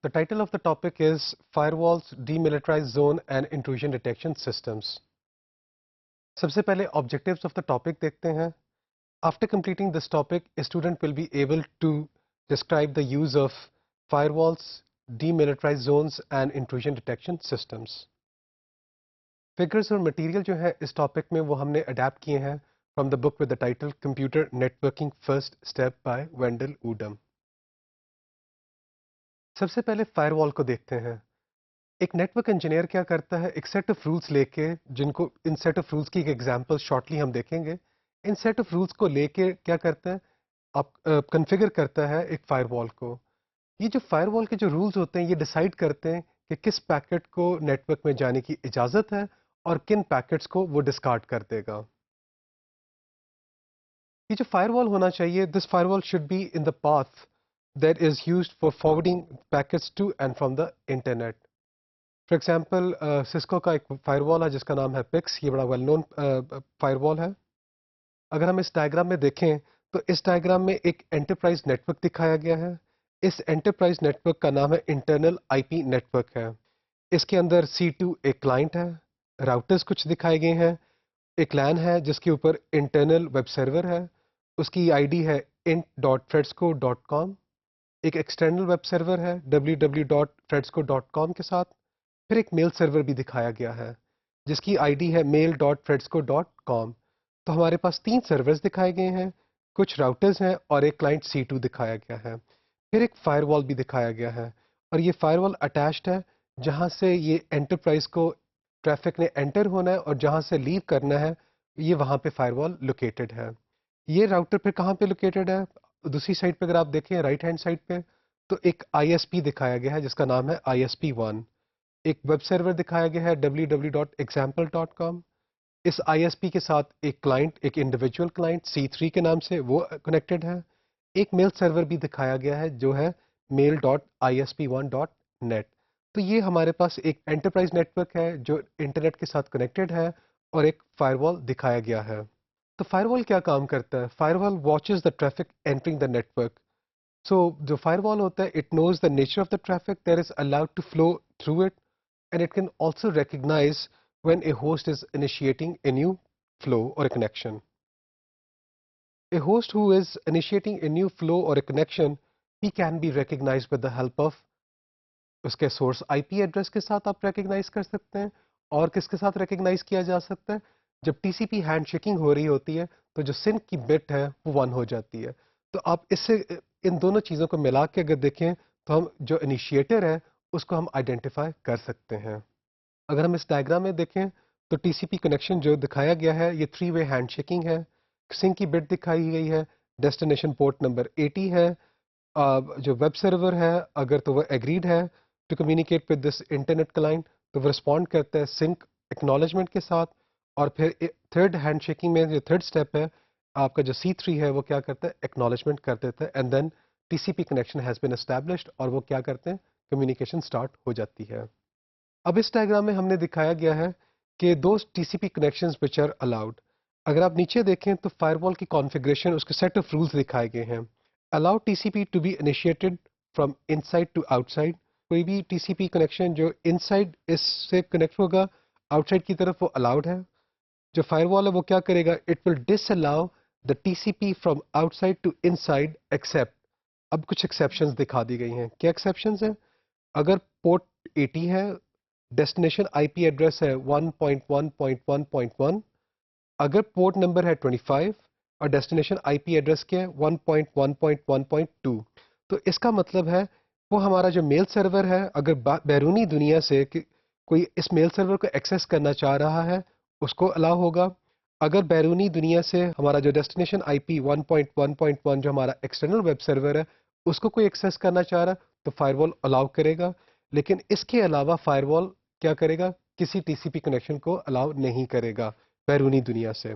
The title of the topic is Firewalls, Demilitarized Zone and Intrusion Detection Systems. सबसे पहले objectives of the topic देखते हैं. After completing this topic, a student will be able to describe the use of firewalls, demilitarized zones and intrusion detection systems. Figures और material जो है इस topic में वो हमने adapt किए हैं from the book with the title Computer Networking First Step by Wendell Udom. सबसे पहले फायरवॉल को देखते हैं. एक नेटवर्क इंजीनियर क्या करता है, एक सेट ऑफ रूल्स लेके, जिनको इन सेट ऑफ रूल्स की एक एग्जांपल शॉर्टली हम देखेंगे. इन सेट ऑफ रूल्स को लेके क्या करता है, आप कॉन्फ़िगर करता है एक फायरवॉल को. ये जो फायरवॉल के जो रूल्स होते हैं ये डिसाइड करते हैं कि किस पैकेट को नेटवर्क में जाने की इजाज़त है और किन पैकेट्स को वो डिस्कार्ड कर देगा. ये जो फायरवॉल होना चाहिए, this firewall should be in the path that is used for forwarding packets to and from the internet. For example, Cisco का एक firewall है जिसका नाम है PIX. ये बड़ा well known firewall है. अगर हम इस डायग्राम में देखें तो इस डायग्राम में एक एंटरप्राइज नेटवर्क दिखाया गया है. इस एंटरप्राइज नेटवर्क का नाम है इंटरनल आईपी नेटवर्क है. इसके अंदर C2 एक क्लाइंट है, राउटर्स कुछ दिखाए गए हैं, एक LAN है जिसके ऊपर इंटरनल वेब सर्वर है, उसकी आईडी है int.fredsco.com. एक एक्सटर्नल वेब सर्वर है www.fredsco.com के साथ. फिर एक मेल सर्वर भी दिखाया गया है जिसकी आईडी है mail.fredsco.com. तो हमारे पास 3 सर्वर्स दिखाए गए हैं, कुछ राउटर्स हैं और एक क्लाइंट C2 दिखाया गया है. फिर एक फायरवॉल भी दिखाया गया है और ये फायरवॉल अटैच्ड है जहां से ये एंटरप्राइज को ट्रैफिक ने एंटर होना है और जहां से लीव करना है ये वहां पे फायरवॉल लोकेटेड है. ये राउटर पे कहाँ पे लोकेटेड है, दूसरी साइड पे अगर आप देखें राइट हैंड साइड पे तो एक ISP दिखाया गया है जिसका नाम है ISP1. एक वेब सर्वर दिखाया गया है www.example.com. इस ISP के साथ एक क्लाइंट, एक इंडिविजुअल क्लाइंट C3 के नाम से वो कनेक्टेड है. एक मेल सर्वर भी दिखाया गया है जो है mail.isp1.net. तो ये हमारे पास एक एंटरप्राइज नेटवर्क है जो इंटरनेट के साथ कनेक्टेड है और एक फायरवॉल दिखाया गया है. तो फायरवॉल क्या काम करता है, firewall watches the traffic entering the network. So जो फायरवॉल होता है it knows the nature of the traffic that is allowed to flow through it and it can also recognise when a host is initiating a new flow or a connection. A host who is initiating a new flow or a connection, he can be recognized with the help of उसके source IP address के साथ आप recognise कर सकते हैं. और किसके साथ रिकॉग्नाइज किया जा सकता है, जब TCP हैंडशेकिंग हो रही होती है तो जो सिंक की बिट है वो 1 हो जाती है. तो आप इससे इन दोनों चीज़ों को मिला के अगर देखें तो हम जो इनिशिएटर है उसको हम आइडेंटिफाई कर सकते हैं. अगर हम इस डायग्राम में देखें तो TCP कनेक्शन जो दिखाया गया है ये 3-वे हैंडशेकिंग है. सिंक की बिट दिखाई गई है, डेस्टिनेशन पोर्ट नंबर 80 है. जो वेब सर्वर है अगर तो वह एग्रीड है to communicate with this internet client तो वो रिस्पॉन्ड करता है सिंक एक्नॉलेजमेंट के साथ. और फिर थर्ड हैंडशेकिंग में जो थर्ड स्टेप है आपका जो C3 है वो क्या करता है, एक्नॉलेजमेंट कर देता है and then TCP connection has been established और वो क्या करते हैं, कम्युनिकेशन स्टार्ट हो जाती है. अब इस डायग्राम में हमने दिखाया गया है कि दो TCP connections which are allowed. अगर आप नीचे देखें तो फायरवॉल की कॉन्फ़िगरेशन, उसके सेट ऑफ रूल्स दिखाए गए हैं. Allow TCP to be initiated from inside to outside. कोई भी TCP कनेक्शन जो इनसाइड इससे कनेक्ट होगा आउटसाइड की तरफ वो अलाउड है. जो फायरवॉल है वो क्या करेगा, it will disallow the TCP from outside to inside except. अब कुछ एक्सेप्शंस दिखा दी गई हैं. क्या एक्सेप्शंस हैं, अगर पोर्ट 80 है, डेस्टिनेशन IP एड्रेस है 1.1.1.1, अगर पोर्ट नंबर है 25 और डेस्टिनेशन IP एड्रेस के 1.1.1.2, तो इसका मतलब है वो हमारा जो मेल सर्वर है अगर बैरूनी दुनिया से कोई इस मेल सर्वर को एक्सेस करना चाह रहा है उसको अलाउ होगा. अगर बैरूनी दुनिया से हमारा जो डेस्टिनेशन IP 1.1.1 जो हमारा एक्सटर्नल वेब सर्वर है उसको कोई एक्सेस करना चाह रहा है तो फायरवॉल अलाउ करेगा. लेकिन इसके अलावा फायरवॉल क्या करेगा, किसी TCP कनेक्शन को अलाउ नहीं करेगा बैरूनी दुनिया से.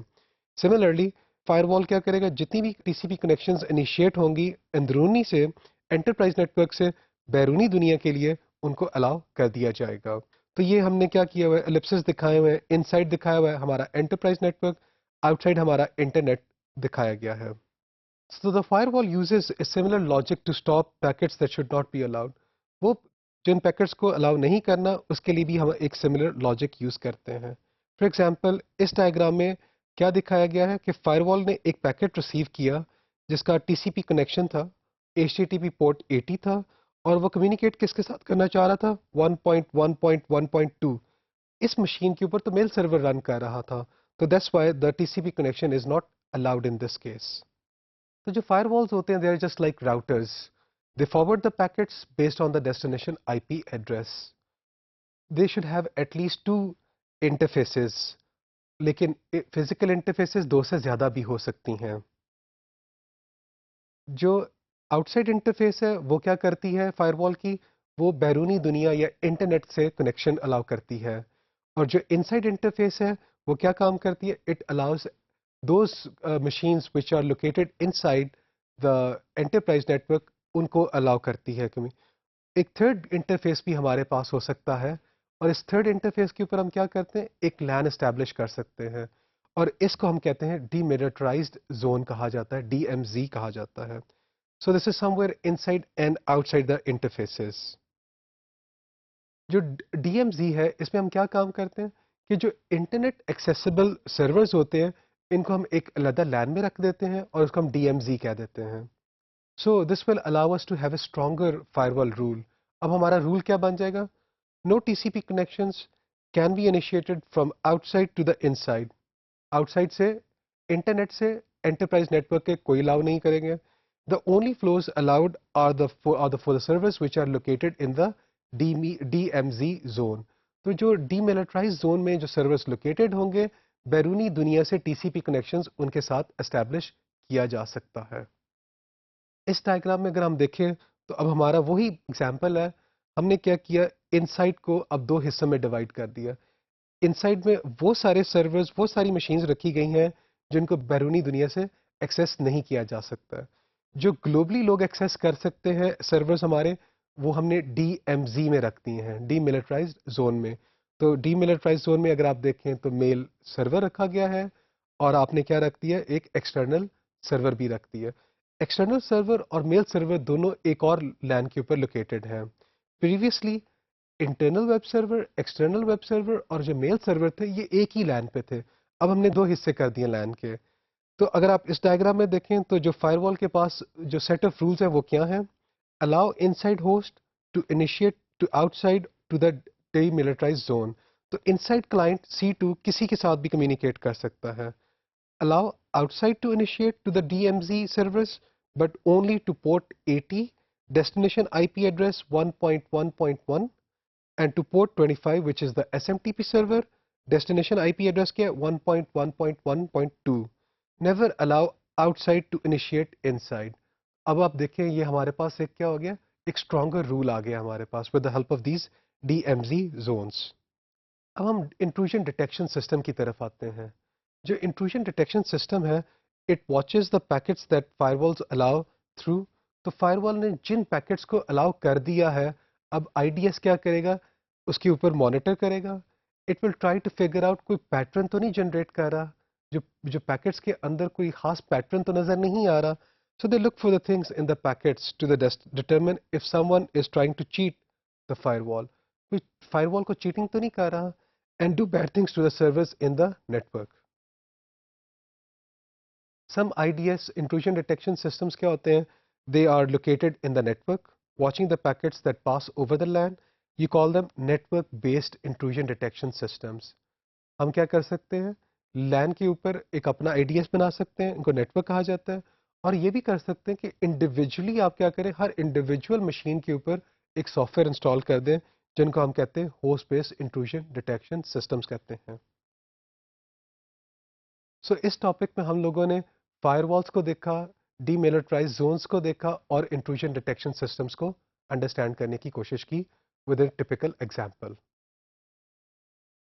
सिमिलरली फायरवॉल क्या करेगा, जितनी भी TCP कनेक्शंस इनिशिएट होंगी अंदरूनी से एंटरप्राइज नेटवर्क से बैरूनी दुनिया के लिए उनको अलाउ कर दिया जाएगा. तो ये हमने क्या किया हुआ है, एलिप्सिस दिखाए हुए हैं. इनसाइड दिखाया हुआ है हमारा एंटरप्राइज नेटवर्क, आउटसाइड हमारा इंटरनेट दिखाया गया है. So the firewall uses a similar logic to stop packets that should not be allowed. वो जिन पैकेट्स को अलाउ नहीं करना उसके लिए भी हम एक सिमिलर लॉजिक यूज़ करते हैं। फॉर एग्जांपल इस डायग्राम में क्या दिखाया गया है कि फायरवॉल ने एक पैकेट रिसीव किया जिसका टीसीपी कनेक्शन था, एचटीटीपी पोर्ट 80 था और वो कम्युनिकेट किसके साथ करना चाह रहा था, 1.1.1.2। इस मशीन के ऊपर तो मेल सर्वर रन कर रहा था, तो that's why the TCP connection is not allowed in this case. तो जो फायरवॉल्स होते हैं they are just like routers, they forward the packets based on the destination IP address. They should have at least two interfaces, लेकिन physical interfaces दो से ज्यादा भी हो सकती हैं। जो आउटसाइड इंटरफेस है वो क्या करती है फायरवॉल की, वो बैरूनी दुनिया या इंटरनेट से कनेक्शन अलाउ करती है। और जो इनसाइड इंटरफेस है वो क्या काम करती है, it allows those machines which are located inside the enterprise network, उनको अलाउ करती है। एक थर्ड इंटरफेस भी हमारे पास हो सकता है और इस थर्ड इंटरफेस के ऊपर हम क्या करते हैं, एक लैन एस्टैब्लिश कर सकते हैं और इसको हम कहते हैं डीमिलिटराइज्ड जोन कहा जाता है, डीएमजी कहा जाता है। So this is somewhere inside and outside the interfaces. जो डीएमजी है इसमें हम क्या काम करते हैं कि जो इंटरनेट एक्सेसिबल सर्वर्स होते हैं इनको हम एक अलग लैन में रख देते हैं और उसको हम डीएमजी कह देते हैं। So this will allow us to have a stronger firewall rule. अब हमारा रूल क्या बन जाएगा, no TCP connections can be initiated from outside to the inside. Outside से, इंटरनेट से एंटरप्राइज नेटवर्क के कोई अलाउ नहीं करेंगे। The only flows allowed are the for the servers which are located in the DMZ zone. तो जो demilitarise zone में जो सर्वर्स लोकेटेड होंगे, बैरूनी दुनिया से टीसीपी कनेक्शंस उनके साथ एस्टैब्लिश किया जा सकता है। इस डायग्राम में अगर हम देखें तो अब हमारा वही एग्जाम्पल है। हमने क्या किया, इनसाइड को अब दो हिस्सों में डिवाइड कर दिया। इनसाइड में वो सारे सर्वर्स, वो सारी मशीन्स रखी गई हैं जिनको बैरूनी दुनिया से एक्सेस नहीं किया जा सकता। जो ग्लोबली लोग एक्सेस कर सकते हैं सर्वर्स हमारे, वो हमने डीएमजी में रख दिए हैं, डीमिलिटराइज्ड जोन में। तो डीमिलिटराइज्ड जोन में अगर आप देखें तो मेल सर्वर रखा गया है और आपने क्या रख दिया, एक एक्सटर्नल सर्वर भी रख दिया। एक्सटर्नल सर्वर और मेल सर्वर दोनों एक और लैन के ऊपर लोकेटेड हैं। Previously internal web server, external web server और जो मेल सर्वर थे ये एक ही लैन पे थे। अब हमने दो हिस्से कर दिए लैन के। तो अगर आप इस डायग्राम में देखें तो जो फायरवॉल के पास जो सेट ऑफ रूल्स है वो क्या है, allow inside host to initiate to outside to the demilitarised zone. तो इनसाइड क्लाइंट C2 किसी के साथ भी कम्युनिकेट कर सकता है। Allow outside to initiate to the DMZ service, but only to port 80, destination IP address 1.1.1, and to port 25, which is the SMTP server, destination IP address के 1.1.1.2. Never allow outside to initiate inside. अब आप देखें ये हमारे पास एक क्या हो गया, एक स्ट्रॉन्गर रूल आ गया हमारे पास with the help of these DMZ zones. अब हम इंट्रूजन डिटेक्शन सिस्टम की तरफ आते हैं। जो इंट्रूजन डिटेक्शन सिस्टम है, it watches the packets that firewalls allow through. तो फायरवॉल ने जिन पैकेट्स को अलाउ कर दिया है, अब आईडीएस क्या करेगा, उसके ऊपर मॉनिटर करेगा। It will try to figure out कोई पैटर्न तो नहीं जनरेट कर रहा, जो जो पैकेट्स के अंदर कोई खास पैटर्न तो नजर नहीं आ रहा। So they look for the things in the packets to the determine if someone is trying to cheat the firewall, कोई फायरवॉल को चीटिंग तो नहीं कर रहा, and do bad things to the servers in the network. Some IDS intrusion detection systems क्या होते हैं? They are located in the network, watching the packets that pass over the LAN. You call them network-based intrusion detection systems. हम क्या कर सकते हैं? LAN के ऊपर एक अपना IDS बना सकते हैं, इनको नेटवर्क कहा जाता है। और ये भी कर सकते हैं कि इंडिविजुअली आप क्या करें, हर इंडिविजुअल मशीन के ऊपर एक सॉफ्टवेयर इंस्टॉल कर दें, जिनको हम कहते हैं host based intrusion detection systems कहते हैं। सो इस टॉपिक में हम लोगों ने फायरवॉल्स को देखा, डीमिलिटराइज्ड जोन्स को देखा और इंट्रूजन डिटेक्शन सिस्टम्स को अंडरस्टैंड करने की कोशिश की विद ए टिपिकल एग्जांपल।